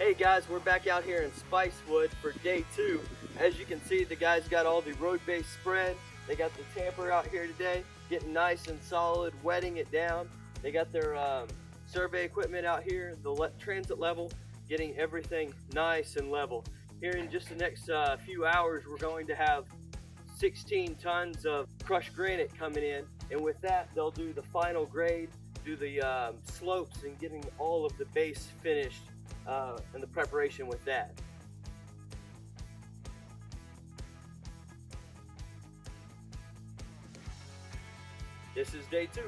Hey guys, we're back out here in Spicewood for day 2. As you can see, the guys got all the road base spread. They got the tamper out here today, getting nice and solid, wetting it down. They got their survey equipment out here, the transit level, getting everything nice and level. Here in just the next few hours, we're going to have 16 tons of crushed granite coming in, and with that, they'll do the final grade, do the slopes, and getting all of the base finished. And the preparation with that. This is day 2.